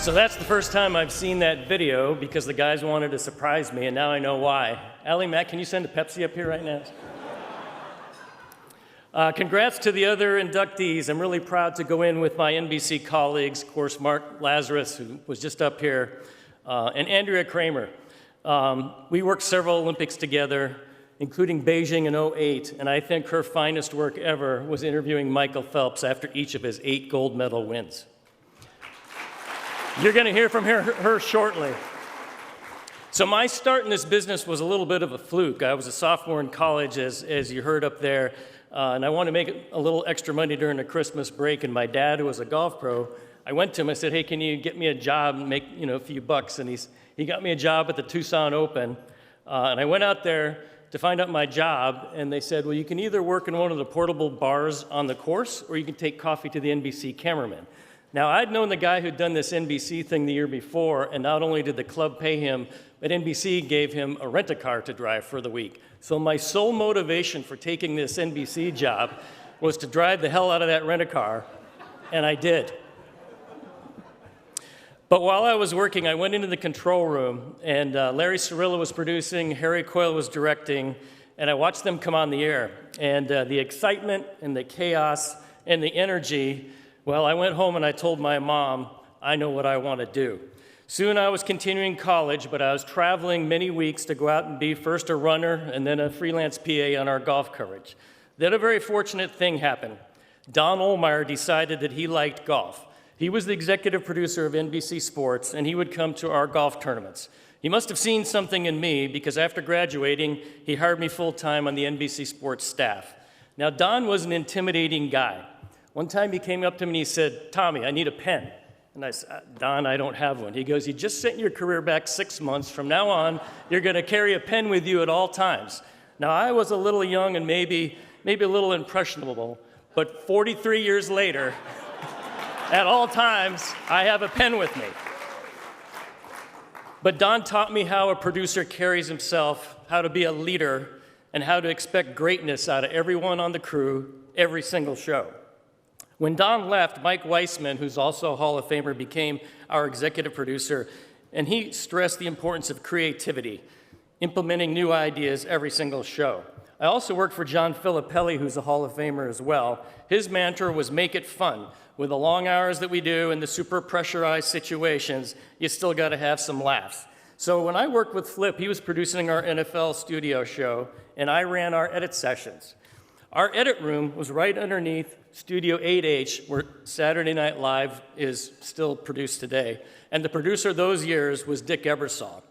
So that's the first time I've seen that video because the guys wanted to surprise me, and now I know why. Allie, Matt, can you send a Pepsi up here right now? Congrats to the other inductees. I'm really proud to go in with my NBC colleagues, of course, Mark Lazarus, who was just up here, and Andrea Kramer. We worked several Olympics together, including Beijing in '08, and I think her finest work ever was interviewing Michael Phelps after each of his 8 gold medal wins. You're going to hear from her shortly. So my start in this business was a little bit of a fluke. I was a sophomore in college, as you heard up there, and I wanted to make a little extra money during the Christmas break, and my dad, who was a golf pro, I went to him, I said, hey, can you get me a job and make a few bucks? And he got me a job at the Tucson Open, and I went out there to find out my job, and they said, well, you can either work in one of the portable bars on the course, or you can take coffee to the NBC cameraman. Now, I'd known the guy who'd done this NBC thing the year before, and not only did the club pay him, but NBC gave him a rent-a-car to drive for the week. So my sole motivation for taking this NBC job was to drive the hell out of that rent-a-car, and I did. But while I was working, I went into the control room, and Larry Cirillo was producing, Harry Coyle was directing, and I watched them come on the air. And the excitement and the chaos and the energy, well, I went home and I told my mom, I know what I want to do. Soon I was continuing college, but I was traveling many weeks to go out and be first a runner and then a freelance PA on our golf coverage. Then a very fortunate thing happened. Don Ohlmeyer decided that he liked golf. He was the executive producer of NBC Sports, and he would come to our golf tournaments. He must have seen something in me because after graduating, he hired me full-time on the NBC Sports staff. Now, Don was an intimidating guy. One time he came up to me and he said, Tommy, I need a pen. And I said, Don, I don't have one. He goes, you just sent your career back 6 months. From now on, you're going to carry a pen with you at all times. Now, I was a little young and maybe a little impressionable, but 43 years later, at all times, I have a pen with me. But Don taught me how a producer carries himself, how to be a leader, and how to expect greatness out of everyone on the crew, every single show. When Don left, Mike Weissman, who's also a Hall of Famer, became our executive producer, and he stressed the importance of creativity, implementing new ideas every single show. I also worked for John Filippelli, who's a Hall of Famer as well. His mantra was make it fun. With the long hours that we do and the super pressurized situations, you still got to have some laughs. So when I worked with Flip, he was producing our NFL studio show, and I ran our edit sessions. Our edit room was right underneath Studio 8H, where Saturday Night Live is still produced today. And the producer those years was Dick Ebersol.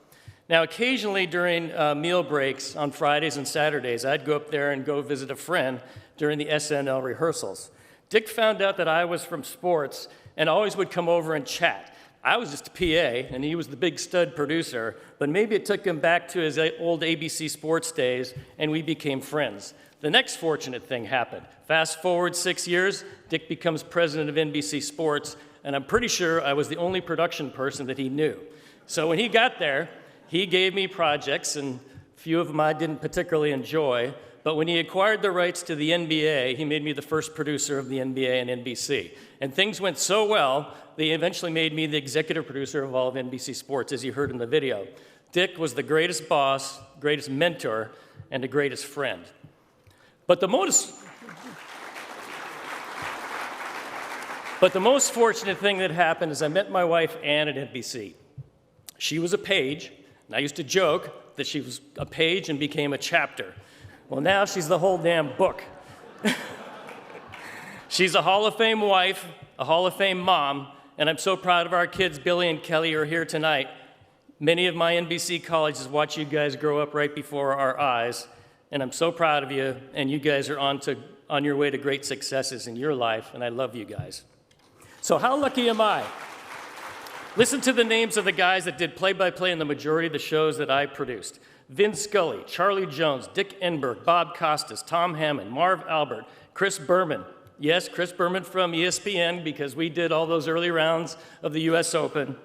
Now, occasionally during meal breaks on Fridays and Saturdays, I'd go up there and go visit a friend during the SNL rehearsals. Dick found out that I was from sports and always would come over and chat. I was just a PA, and he was the big stud producer, but maybe it took him back to his old ABC Sports days, and we became friends. The next fortunate thing happened. Fast forward 6 years, Dick becomes president of NBC Sports, and I'm pretty sure I was the only production person that he knew. So when he got there, he gave me projects, and a few of them I didn't particularly enjoy, but when he acquired the rights to the NBA, he made me the first producer of the NBA and NBC. And things went so well, they eventually made me the executive producer of all of NBC Sports, as you heard in the video. Dick was the greatest boss, greatest mentor, and the greatest friend. But the most fortunate thing that happened is I met my wife, Ann, at NBC. She was a page, and I used to joke that she was a page and became a chapter. Well, now she's the whole damn book. She's a Hall of Fame wife, a Hall of Fame mom, and I'm so proud of our kids, Billy and Kelly, who are here tonight. Many of my NBC colleagues watch you guys grow up right before our eyes, and I'm so proud of you, and you guys are on your way to great successes in your life, and I love you guys. So how lucky am I? Listen to the names of the guys that did play-by-play in the majority of the shows that I produced. Vin Scully, Charlie Jones, Dick Enberg, Bob Costas, Tom Hammond, Marv Albert, Chris Berman. Yes, Chris Berman from ESPN, because we did all those early rounds of the US Open.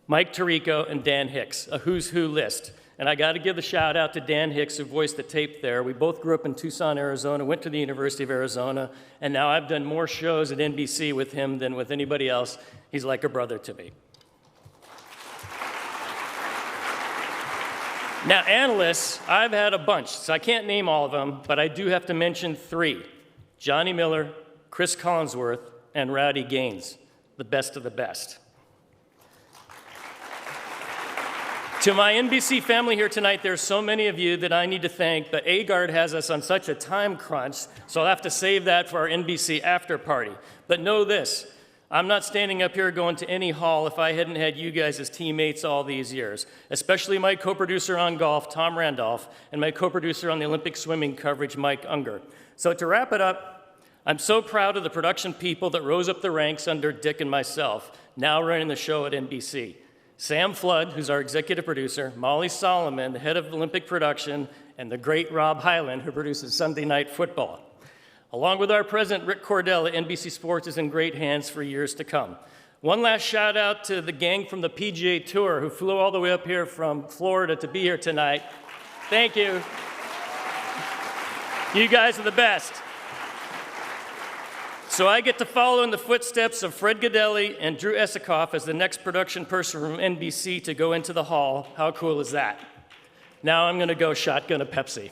Mike Tirico and Dan Hicks, a who's who list. And I got to give a shout out to Dan Hicks, who voiced the tape there. We both grew up in Tucson, Arizona, went to the University of Arizona, and now I've done more shows at NBC with him than with anybody else. He's like a brother to me. Now, analysts, I've had a bunch, so I can't name all of them, but I do have to mention 3. Johnny Miller, Chris Collinsworth, and Rowdy Gaines, the best of the best. To my NBC family here tonight, there's so many of you that I need to thank, but AGARD has us on such a time crunch, so I'll have to save that for our NBC after party. But know this, I'm not standing up here going to any hall if I hadn't had you guys as teammates all these years, especially my co-producer on golf, Tom Randolph, and my co-producer on the Olympic swimming coverage, Mike Unger. So to wrap it up, I'm so proud of the production people that rose up the ranks under Dick and myself, now running the show at NBC. Sam Flood, who's our executive producer, Molly Solomon, the head of Olympic production, and the great Rob Hyland, who produces Sunday Night Football. Along with our president, Rick Cordell at NBC Sports, is in great hands for years to come. One last shout out to the gang from the PGA Tour who flew all the way up here from Florida to be here tonight. Thank you. You guys are the best. So I get to follow in the footsteps of Fred Godelli and Drew Esikoff as the next production person from NBC to go into the hall. How cool is that? Now I'm going to go shotgun a Pepsi.